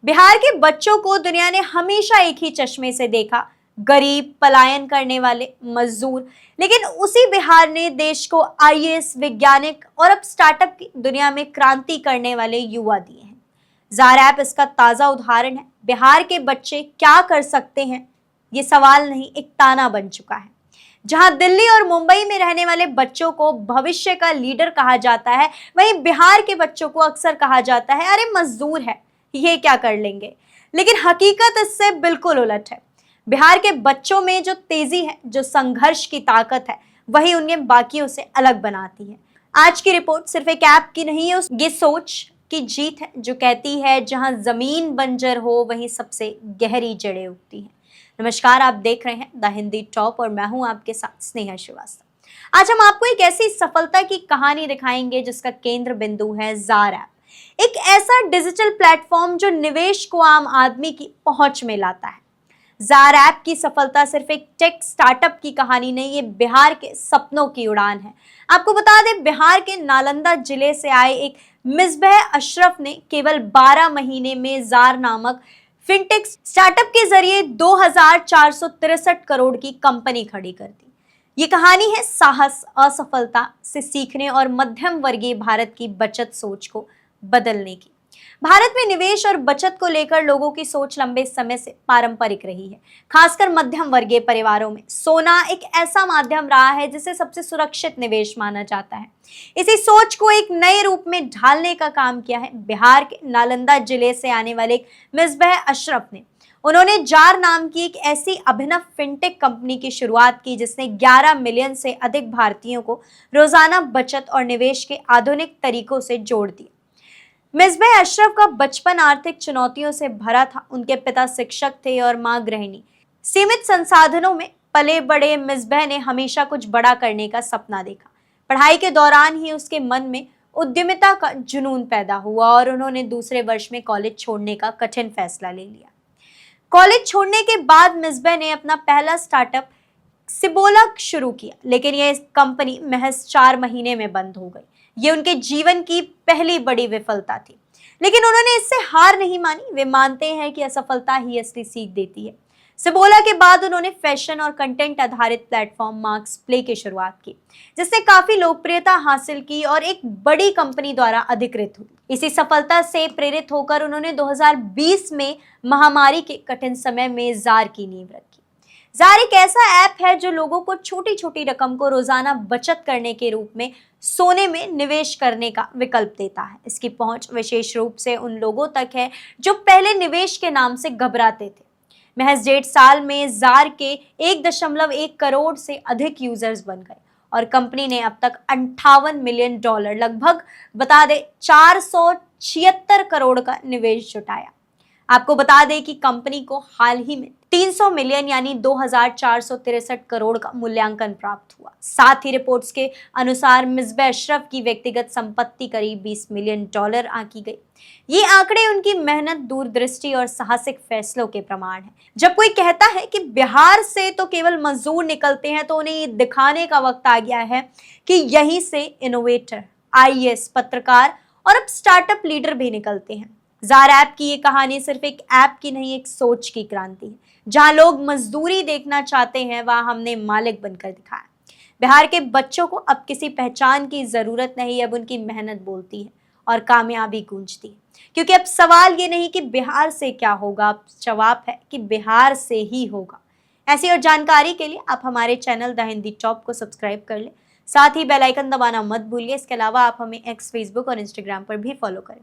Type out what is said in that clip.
बिहार के बच्चों को दुनिया ने हमेशा एक ही चश्मे से देखा, गरीब, पलायन करने वाले, मजदूर। लेकिन उसी बिहार ने देश को आईएएस, वैज्ञानिक और अब स्टार्टअप की दुनिया में क्रांति करने वाले युवा दिए हैं। जार ऐप इसका ताजा उदाहरण है। बिहार के बच्चे क्या कर सकते हैं, ये सवाल नहीं, एक ताना बन चुका है। जहां दिल्ली और मुंबई में रहने वाले बच्चों को भविष्य का लीडर कहा जाता है, वहीं बिहार के बच्चों को अक्सर कहा जाता है, अरे मजदूर है, ये क्या कर लेंगे। लेकिन हकीकत इससे बिल्कुल उलट है। बिहार के बच्चों में जो तेजी है, जो संघर्ष की ताकत है, वही उन्हें बाकियों से अलग बनाती है। आज की रिपोर्ट सिर्फ एक ऐप की नहीं है, ये सोच की जीत है जो कहती है जहां जमीन बंजर हो वहीं सबसे गहरी जड़ें उगती हैं। नमस्कार, आप देख रहे हैं द हिंदी टॉप और मैं हूं आपके साथ स्नेहा श्रीवास्तव। आज हम आपको एक ऐसी सफलता की कहानी दिखाएंगे जिसका केंद्र बिंदु है जार ऐप, एक ऐसा डिजिटल प्लेटफॉर्म जो निवेश को आम आदमी की पहुंच में लाता है। जार ऐप की सफलता सिर्फ एक टेक स्टार्टअप की कहानी नहीं, ये बिहार के सपनों की उड़ान है। आपको बता दें, बिहार के नालंदा जिले से आए एक मिसबाह अशरफ ने केवल 12 महीने में जार नामक फिनटेक स्टार्टअप के जरिए 2463 करोड़ की कंपनी खड़ी कर दी। ये कहानी है साहस, असफलता से सीखने और मध्यम वर्गीय भारत की बचत सोच को बदलने की। भारत में निवेश और बचत को लेकर लोगों की सोच लंबे समय से पारंपरिक रही है। खासकर मध्यम वर्गीय परिवारों में सोना एक ऐसा माध्यम रहा है जिसे सबसे सुरक्षित निवेश माना जाता है। इसी सोच को एक नए रूप में ढालने का काम किया है बिहार के नालंदा जिले से आने वाले एक मिसबाह अशरफ ने। उन्होंने जार नाम की एक ऐसी अभिनव फिनटेक कंपनी की शुरुआत की जिसने 11 मिलियन से अधिक भारतीयों को रोजाना बचत और निवेश के आधुनिक तरीकों से जोड़ दिया। मिसबाह अशरफ का बचपन आर्थिक चुनौतियों से भरा था। उनके पिता शिक्षक थे और मां गृहिणी। सीमित संसाधनों में पले बड़े मिसबाह ने हमेशा कुछ बड़ा करने का सपना देखा। पढ़ाई के दौरान ही उसके मन में उद्यमिता का जुनून पैदा हुआ और उन्होंने दूसरे वर्ष में कॉलेज छोड़ने का कठिन फैसला ले लिया। कॉलेज छोड़ने के बाद मिसबाह ने अपना पहला स्टार्टअप सिबोला शुरू किया, लेकिन यह कंपनी महज 4 महीने में बंद हो गई। ये उनके जीवन की पहली बड़ी विफलता थी, लेकिन उन्होंने इससे हार नहीं मानी। वे मानते हैं कि असफलता ही असली सीख देती है। सिबोला के बाद उन्होंने फैशन और कंटेंट आधारित प्लेटफॉर्म मार्क्स प्ले की शुरुआत की, जिसने काफी लोकप्रियता हासिल की और एक बड़ी कंपनी द्वारा अधिकृत हुई। इसी सफलता से प्रेरित होकर उन्होंने 2020 में महामारी के कठिन समय में जार की नींव रखी। जार एक ऐसा ऐप है जो लोगों को छोटी छोटी रकम को रोजाना बचत करने के रूप में सोने में निवेश करने का विकल्प देता है। इसकी पहुंच विशेष रूप से उन लोगों तक है जो पहले निवेश के नाम से घबराते थे। महज 1.5 साल में जार के 1.1 करोड़ से अधिक यूजर्स बन गए और कंपनी ने अब तक $58 मिलियन, लगभग बता दे 476 करोड़ का निवेश जुटाया। आपको बता दें कि कंपनी को हाल ही में 300 मिलियन यानी 2463 करोड़ का मूल्यांकन प्राप्त हुआ। साथ ही रिपोर्ट्स के अनुसार मिसबाह अशरफ की व्यक्तिगत संपत्ति करीब $20 मिलियन आंकी गई। ये आंकड़े उनकी मेहनत, दूरदृष्टि और साहसिक फैसलों के प्रमाण हैं। जब कोई कहता है कि बिहार से तो केवल मजदूर निकलते हैं, तो उन्हें ये दिखाने का वक्त आ गया है कि यहीं से इनोवेटर, आईएएस, पत्रकार और अब स्टार्टअप लीडर भी निकलते हैं। जार ऐप की ये कहानी सिर्फ एक ऐप की नहीं, एक सोच की क्रांति है। जहां लोग मजदूरी देखना चाहते हैं, वहां हमने मालिक बनकर दिखाया। बिहार के बच्चों को अब किसी पहचान की जरूरत नहीं, अब उनकी मेहनत बोलती है और कामयाबी गूंजती है। क्योंकि अब सवाल ये नहीं कि बिहार से क्या होगा, अब जवाब है कि बिहार से ही होगा। ऐसी और जानकारी के लिए आप हमारे चैनल द हिंदी टॉप को सब्सक्राइब कर लें। साथ ही बेल आइकन दबाना मत भूलिए। इसके अलावा आप हमें एक्स, फेसबुक और इंस्टाग्राम पर भी फॉलो करें।